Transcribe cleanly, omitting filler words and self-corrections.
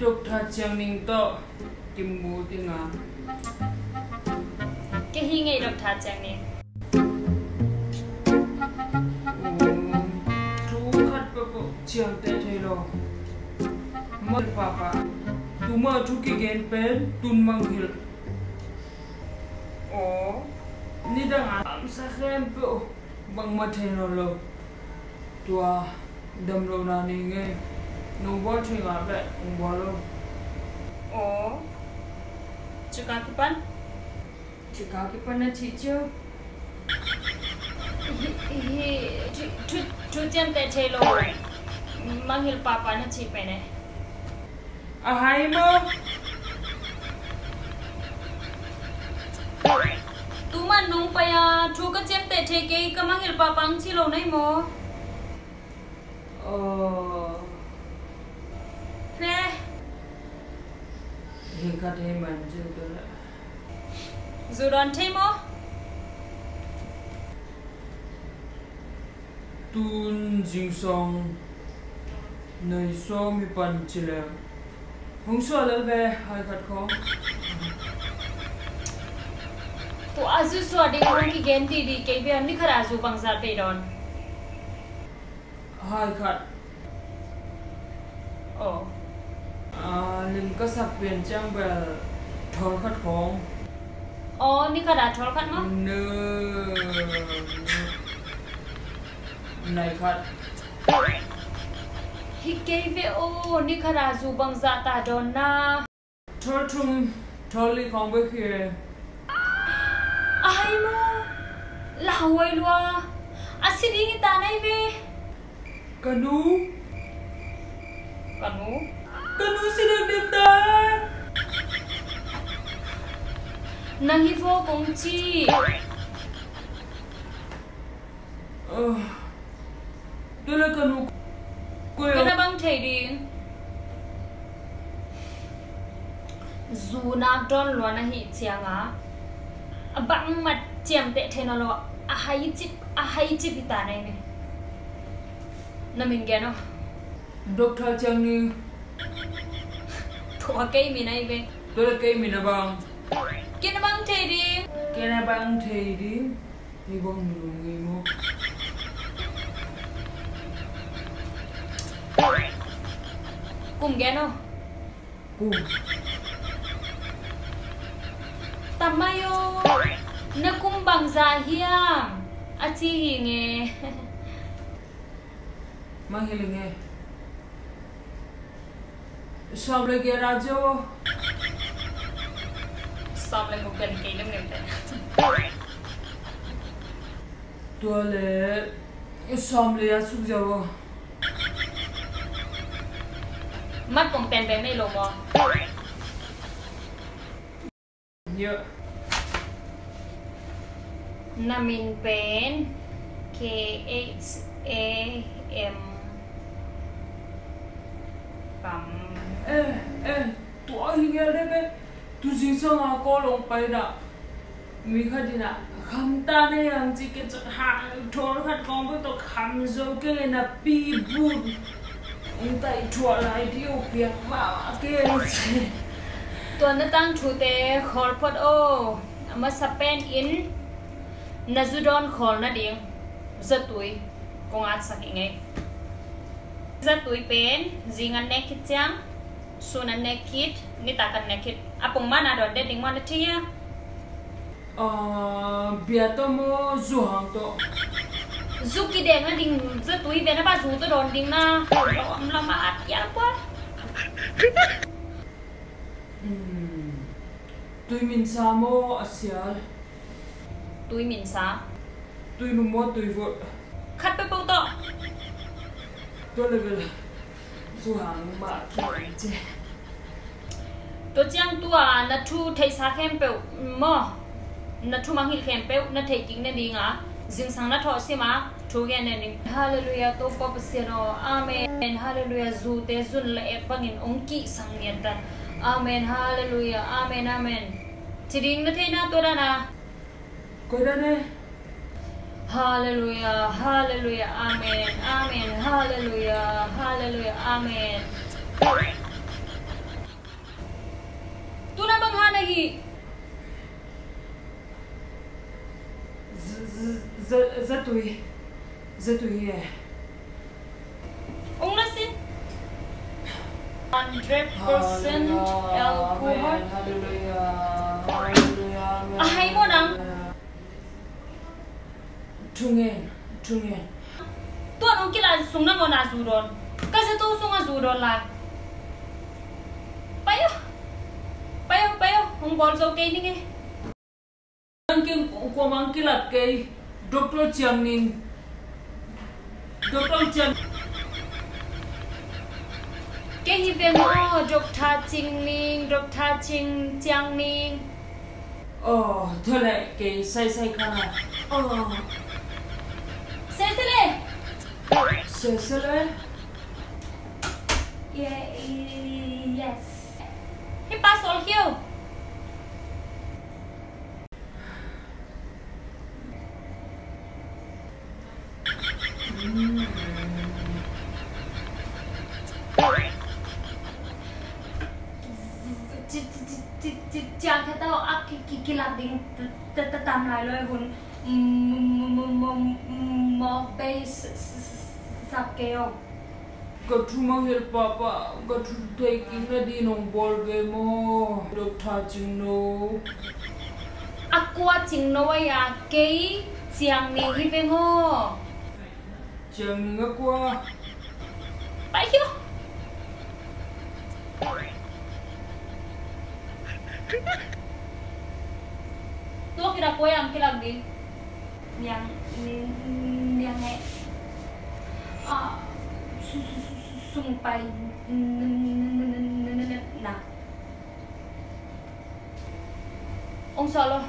Dr.Ciangning to kim ngu tiếng Nga. Cái hi ngay Dr.Ciangning. Chú khát bố chiang tê thê lo. Mất papa. Tu mơ chú kì ghen pen tun mang hil. Ồ, ni đang ám sa khem bố bằng mặt thê nó lo. Tua đâm lâu nà nì nghe. Nông bó thê ngã bẹ ông bó lo. Ồ, chú cao kì pan? Chú cao kì pan là chị chưa? Chú chiang tê thê lo. Mang hil papa na chị bè này. À hay mơ. Tu mà nung pa ya, chú có chiang tê thê kì ka mang hil papa ang chi lo nai mo. Nè. Hi khát hê mình chứ tôi lại. Dù đòn thê mo. Tun jing song nơi so mi pan chile hong so lel ve hai khat kho Tu azu so de kong ki gen ti di ke be ni khara zu bang za pe don. hai khat Ồ. lim ka sak pen chang bel thol khat khong Ồ, ni khara thol khat mo. nơ này khat Hi ke be o ni khara zu bang za ta don na. thol thum thol li khong be khie Ai mo. La hoi lua. Asidi ni ta nai be. kanu Kanu xin được đẹp ta nang hi vô kong chi. đây là kanu Cái na bang thei ding. Zu na don lo na hi chianga. Bang mat chiam te the na lo. A hai chi ta nai ne. Na min ge no. Dr.Ciangning Thua cây mi nai be. tôi là cây mình là bằng Cái na bang thei ding. cái này bằng thì đi đi bằng nhiều người mua Cùng ge no. cùng Tamayo. Na kum bang za hiang. A chi hi nge. mang hình nghe sao lại kia ra cho Som le mo gần cây lắm nem te. tôi là xóm lấy súc dầu Mắt con tên bé này lo mo. nhớ Na min pen KHAM Pam. ê tôi hình nghe đấy bé tôi chỉ sang à có lòng bay đã mình khai đi nè khăm ta này hàng chỉ cái chỗ hàng thổi khát con với tôi khăm dâu cái này là pi bút ông tay chua lại điêu việc mà cái Tuan na tang chute khol pot o. Ama sa pen in na zudon khol na ding. Zatui kong at sak ingay. Zatui pen zingan nekit chang. Sunan nekit nitakan nekit. Apong mana don de ding mana tiya. bia to mo du hàng to Zuki de na ding zatui be na ba zu to don ding na. Am lama at ya quá. tôi mình sa mo asial Tui min sa. tôi nu mo tôi vợ Khat pe po to. tôi là về du hàng mà chứ To chiang tua na thu thei sa khem pe mo. Na thu mang hil khem pe na thei king na ding a. Jing sang na tho se ma thu gen na ning. Hallelujah to pop se no. Amen. Hallelujah zu te zun la ek bangin ong ki sang ngen tan. Amen. Hallelujah. Amen. Amen. Chiding na thei na to da na. coi đây này Hallelujah. Hallelujah. Amen. Amen. Hallelujah. Hallelujah. Amen. hi rất tùy ông là xin 100% alcohol hay mua đắng trung nghen tuan ông kia là sung năng na dù rồi cái gì tu sung dù rồi lại bayo ông bol so cây đi nghe anh kia của mang kia là cây Dr.Ciangning cái hi về ngõ Dr.Ciangning thôi lại cái say khăn à say lên yes hi pass all here chàng cái tao ác cái làm đình tạm lại rồi hồn mò bay sắp kêu có thu mang help papa có thu thấy kinh là đi nông bol về mo Dr.Ciangning aku Ciangning ya cái Ciangning hi về ngô Ciangning aku phải chưa tuh kira kue yang kira di yang này xung quanh nào ông sợ luôn